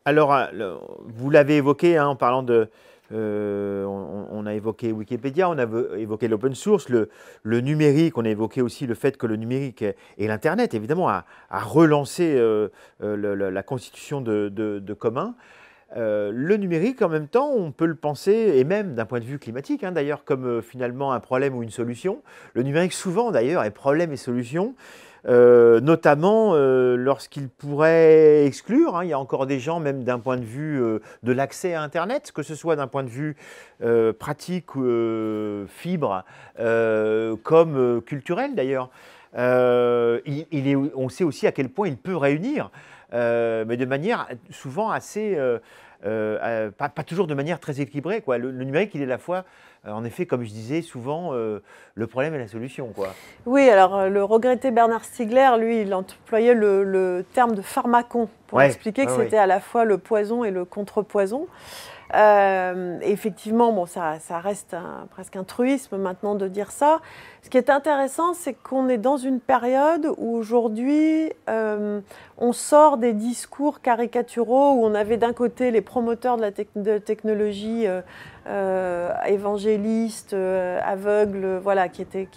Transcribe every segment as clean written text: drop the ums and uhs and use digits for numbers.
Alors, vous l'avez évoqué hein, en parlant de... on a évoqué Wikipédia, on a évoqué l'open source, le numérique, on a évoqué aussi le fait que le numérique et l'Internet, évidemment, a relancé la constitution de communs. Le numérique, en même temps, on peut le penser, et même d'un point de vue climatique, hein, d'ailleurs, comme finalement un problème ou une solution. Le numérique, souvent, d'ailleurs, est problème et solution, notamment lorsqu'il pourrait exclure. Hein, il y a encore des gens, même d'un point de vue de l'accès à Internet, que ce soit d'un point de vue pratique, fibre, comme culturel, d'ailleurs. On sait aussi à quel point il peut réunir, mais de manière souvent assez, pas toujours de manière très équilibrée, quoi. Le numérique, il est à la fois, en effet, comme je disais, souvent le problème et la solution, quoi. Oui, alors le regretté Bernard Stiegler, lui, il employait le terme de pharmacon pour expliquer que c'était à la fois le poison et le contrepoison. Effectivement, bon, ça reste presque un truisme maintenant de dire ça. Ce qui est intéressant, c'est qu'on est dans une période où aujourd'hui, on sort des discours caricaturaux où on avait d'un côté les promoteurs de la technologie évangélistes, aveugles, voilà, qui étaient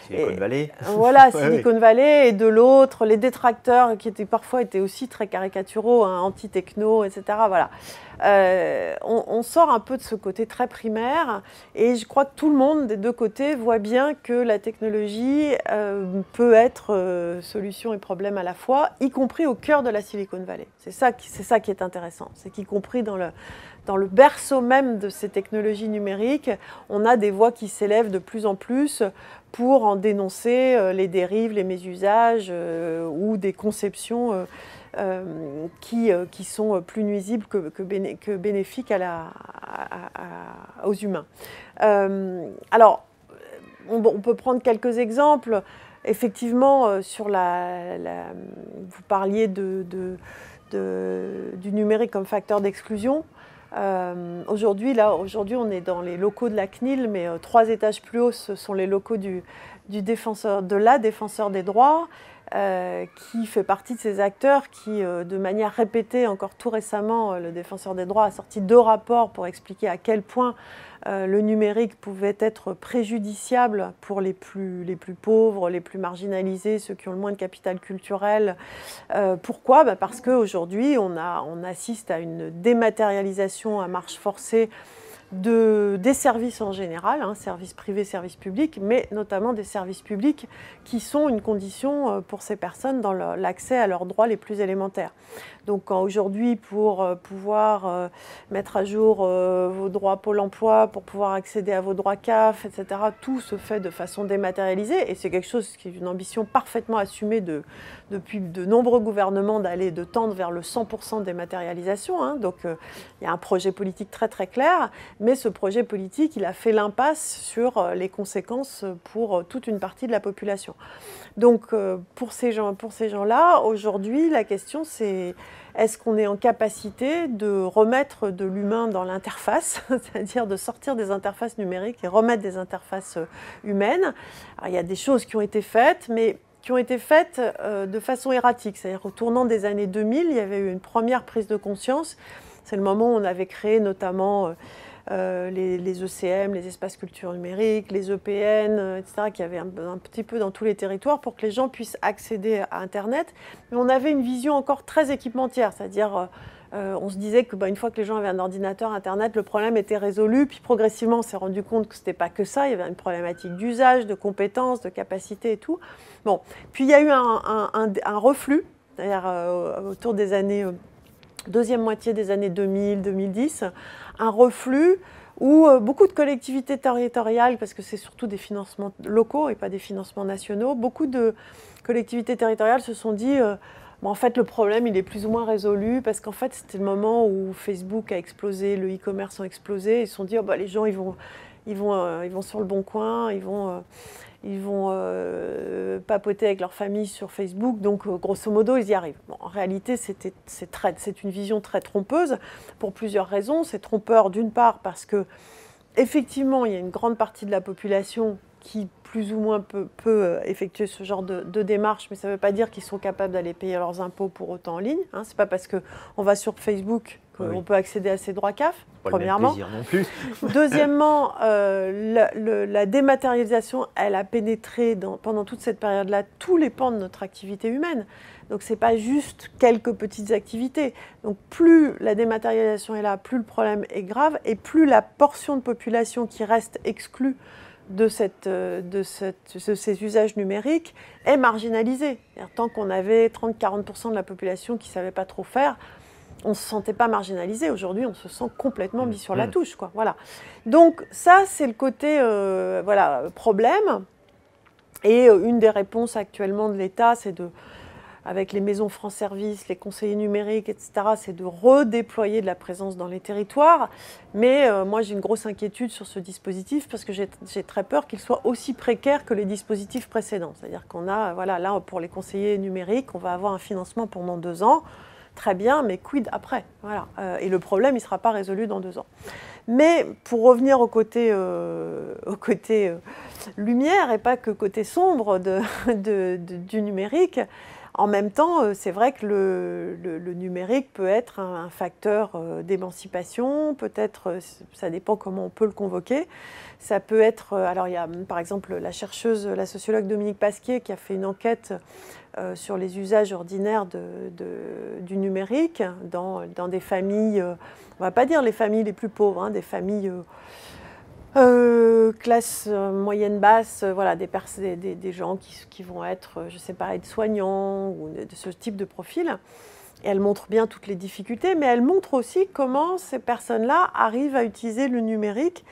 Silicon Valley. Voilà, Silicon Valley, et de l'autre, les détracteurs qui parfois étaient aussi très caricaturaux, hein, anti-techno, etc. Voilà. On sort un peu de ce côté très primaire, et je crois que tout le monde des deux côtés voit bien que la technologie peut être solution et problème à la fois, y compris au cœur de la Silicon Valley. C'est ça qui est intéressant, c'est qu'y compris dans le berceau même de ces technologies numériques, on a des voix qui s'élèvent de plus en plus pour en dénoncer les dérives, les mésusages ou des conceptions qui sont plus nuisibles que bénéfiques aux humains. Alors, on peut prendre quelques exemples. Effectivement, vous parliez du numérique comme facteur d'exclusion. Aujourd'hui, on est dans les locaux de la CNIL, mais 3 étages plus haut, ce sont les locaux de la défenseur des droits, qui fait partie de ces acteurs qui, de manière répétée, encore tout récemment, le défenseur des droits a sorti 2 rapports pour expliquer à quel point le numérique pouvait être préjudiciable pour les plus pauvres, les plus marginalisés, ceux qui ont le moins de capital culturel. Pourquoi ? Parce qu'aujourd'hui, on assiste à une dématérialisation à marche forcée des services en général, hein, services privés, services publics, mais notamment des services publics qui sont une condition pour ces personnes dans l'accès à leurs droits les plus élémentaires. Donc aujourd'hui, pour pouvoir mettre à jour vos droits Pôle emploi, pour pouvoir accéder à vos droits CAF, etc., tout se fait de façon dématérialisée, et c'est quelque chose qui est une ambition parfaitement assumée depuis de nombreux gouvernements de tendre vers le 100% dématérialisation. Hein. Donc il y a un projet politique très très clair, mais ce projet politique, il a fait l'impasse sur les conséquences pour toute une partie de la population. Donc pour ces gens-là, aujourd'hui, la question c'est: est-ce qu'on est en capacité de remettre de l'humain dans l'interface, c'est-à-dire de sortir des interfaces numériques et remettre des interfaces humaines? Alors, il y a des choses qui ont été faites, mais qui ont été faites de façon erratique. C'est-à-dire au tournant des années 2000, il y avait eu une première prise de conscience. C'est le moment où on avait créé notamment les ECM, les espaces culture numérique, les EPN, etc., qui avaient un petit peu dans tous les territoires pour que les gens puissent accéder à Internet. Mais on avait une vision encore très équipementière, c'est-à-dire on se disait que une fois que les gens avaient un ordinateur, Internet, le problème était résolu. Puis progressivement, on s'est rendu compte que ce n'était pas que ça. Il y avait une problématique d'usage, de compétences, de capacité et tout. Bon. Puis il y a eu un reflux, c'est-à-dire autour des années... deuxième moitié des années 2000-2010, un reflux où beaucoup de collectivités territoriales, parce que c'est surtout des financements locaux et pas des financements nationaux, beaucoup de collectivités territoriales se sont dit en fait le problème il est plus ou moins résolu, parce qu'en fait c'était le moment où Facebook a explosé, le e-commerce a explosé, ils se sont dit les gens ils vont sur le bon coin, ils vont papoter avec leur famille sur Facebook, donc grosso modo, ils y arrivent. Bon, en réalité, c'est une vision très trompeuse pour plusieurs raisons. C'est trompeur d'une part parce que, effectivement, il y a une grande partie de la population qui plus ou moins peut effectuer ce genre de démarche, mais ça ne veut pas dire qu'ils sont capables d'aller payer leurs impôts pour autant en ligne. Hein. Ce n'est pas parce qu'on va sur Facebook qu'on peut accéder à ces droits CAF, premièrement. Non plus. Deuxièmement, la dématérialisation, elle a pénétré pendant toute cette période-là tous les pans de notre activité humaine. Donc, ce n'est pas juste quelques petites activités. Donc, plus la dématérialisation est là, plus le problème est grave et plus la portion de population qui reste exclue de ces usages numériques est marginalisée. Tant qu'on avait 30-40% de la population qui ne savait pas trop faire, on ne se sentait pas marginalisé. Aujourd'hui, on se sent complètement mis sur la touche, quoi. Voilà. Donc ça, c'est le côté problème. Et une des réponses actuellement de l'État, c'est avec les maisons France Service, les conseillers numériques, etc., c'est de redéployer de la présence dans les territoires. Mais moi, j'ai une grosse inquiétude sur ce dispositif parce que j'ai très peur qu'il soit aussi précaire que les dispositifs précédents. C'est-à-dire qu'on a, là, pour les conseillers numériques, on va avoir un financement pendant 2 ans. Très bien, mais quid après? Voilà. Et le problème, il ne sera pas résolu dans 2 ans. Mais pour revenir au côté lumière et pas que côté sombre du numérique, en même temps, c'est vrai que le numérique peut être un facteur d'émancipation, peut-être, ça dépend comment on peut le convoquer. Ça peut être, alors il y a par exemple la sociologue Dominique Pasquier qui a fait une enquête sur les usages ordinaires du numérique dans des familles, on ne va pas dire les familles les plus pauvres, hein, des familles classe moyenne basse, voilà, des gens qui vont être, je ne sais pas, aides-soignants ou de ce type de profil. Et elle montre bien toutes les difficultés, mais elle montre aussi comment ces personnes-là arrivent à utiliser le numérique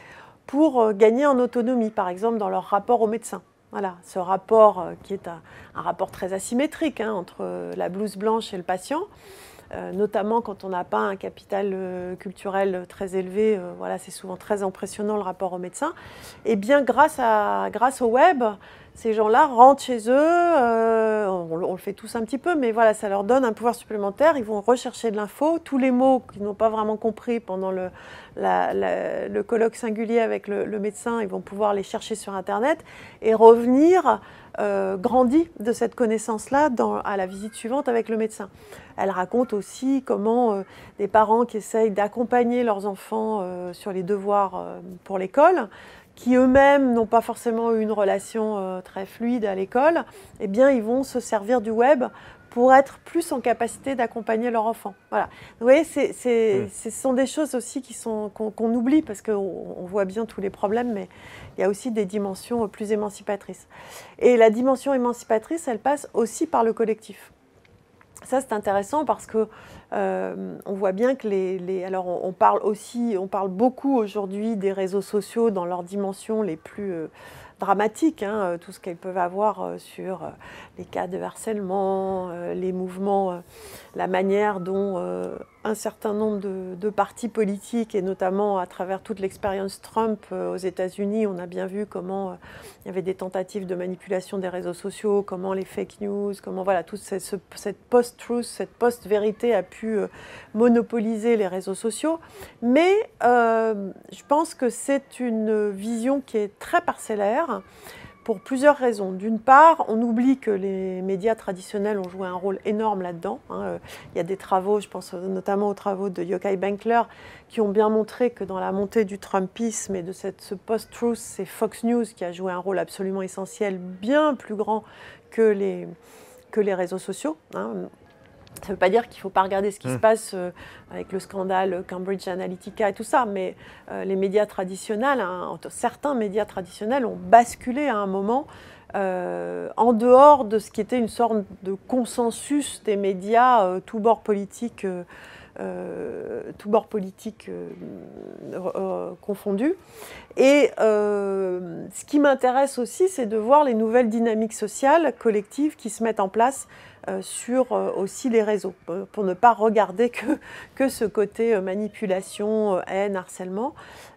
pour gagner en autonomie, par exemple dans leur rapport au médecin. Voilà, ce rapport qui est un rapport très asymétrique entre la blouse blanche et le patient. Notamment quand on n'a pas un capital culturel très élevé, voilà, c'est souvent très impressionnant le rapport au médecin. Et bien grâce au web, ces gens-là rentrent chez eux, on le fait tous un petit peu, mais voilà, ça leur donne un pouvoir supplémentaire. Ils vont rechercher de l'info, tous les mots qu'ils n'ont pas vraiment compris pendant le colloque singulier avec le médecin, ils vont pouvoir les chercher sur Internet et revenir grandi de cette connaissance-là à la visite suivante avec le médecin. Elle raconte aussi comment des parents qui essayent d'accompagner leurs enfants sur les devoirs pour l'école, qui eux-mêmes n'ont pas forcément eu une relation très fluide à l'école, eh bien, ils vont se servir du web pour être plus en capacité d'accompagner leur enfant. Voilà. Vous voyez, ce sont des choses aussi qu'on oublie parce qu'on voit bien tous les problèmes, mais il y a aussi des dimensions plus émancipatrices. Et la dimension émancipatrice, elle passe aussi par le collectif. Ça, c'est intéressant parce que on voit bien que alors on parle beaucoup aujourd'hui des réseaux sociaux dans leurs dimensions les plus dramatiques, hein, tout ce qu'elles peuvent avoir sur les cas de harcèlement, les mouvements, la manière dont un certain nombre de partis politiques, et notamment à travers toute l'expérience Trump aux États-Unis, on a bien vu comment il y avait des tentatives de manipulation des réseaux sociaux, comment les fake news, comment voilà, toute cette post-truth, cette post-vérité a pu monopoliser les réseaux sociaux. Mais je pense que c'est une vision qui est très parcellaire pour plusieurs raisons. D'une part, on oublie que les médias traditionnels ont joué un rôle énorme là-dedans. Hein. Il y a des travaux, je pense notamment aux travaux de Yochai Benkler, qui ont bien montré que dans la montée du Trumpisme et de ce post-truth, c'est Fox News qui a joué un rôle absolument essentiel, bien plus grand que les réseaux sociaux. Hein. Ça ne veut pas dire qu'il ne faut pas regarder ce qui se passe avec le scandale Cambridge Analytica et tout ça, mais les médias traditionnels, hein, certains médias traditionnels ont basculé à un moment en dehors de ce qui était une sorte de consensus des médias, tous bords politiques confondus. Et ce qui m'intéresse aussi, c'est de voir les nouvelles dynamiques sociales, collectives qui se mettent en place sur aussi les réseaux, pour ne pas regarder que ce côté manipulation, haine, harcèlement.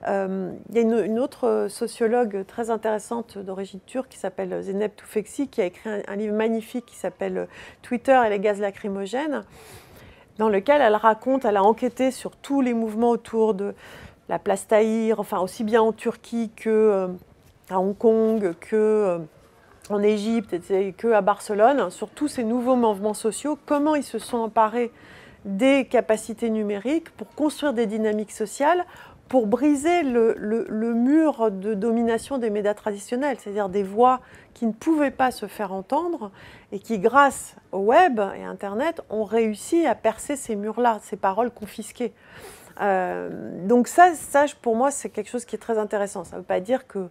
Il y a une autre sociologue très intéressante d'origine turque qui s'appelle Zeynep Tufekci, qui a écrit un livre magnifique qui s'appelle « Twitter et les gaz lacrymogènes », dans lequel elle a enquêté sur tous les mouvements autour de la place Tahrir, enfin aussi bien en Turquie que à Hong Kong, qu'en Égypte, qu'à Barcelone, sur tous ces nouveaux mouvements sociaux, comment ils se sont emparés des capacités numériques pour construire des dynamiques sociales, pour briser le mur de domination des médias traditionnels, c'est-à-dire des voix qui ne pouvaient pas se faire entendre et qui, grâce au web et Internet, ont réussi à percer ces murs-là, ces paroles confisquées. Donc ça, pour moi, c'est quelque chose qui est très intéressant. Ça ne veut pas dire que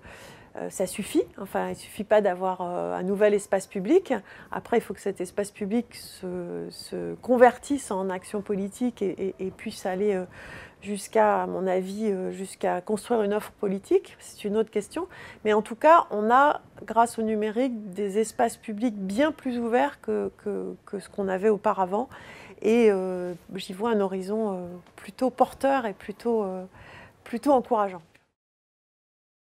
ça suffit. Enfin, il ne suffit pas d'avoir un nouvel espace public. Après, il faut que cet espace public se convertisse en action politique et puisse aller jusqu'à, à mon avis, jusqu'à construire une offre politique. C'est une autre question. Mais en tout cas, on a, grâce au numérique, des espaces publics bien plus ouverts que ce qu'on avait auparavant. Et j'y vois un horizon plutôt porteur et plutôt encourageant.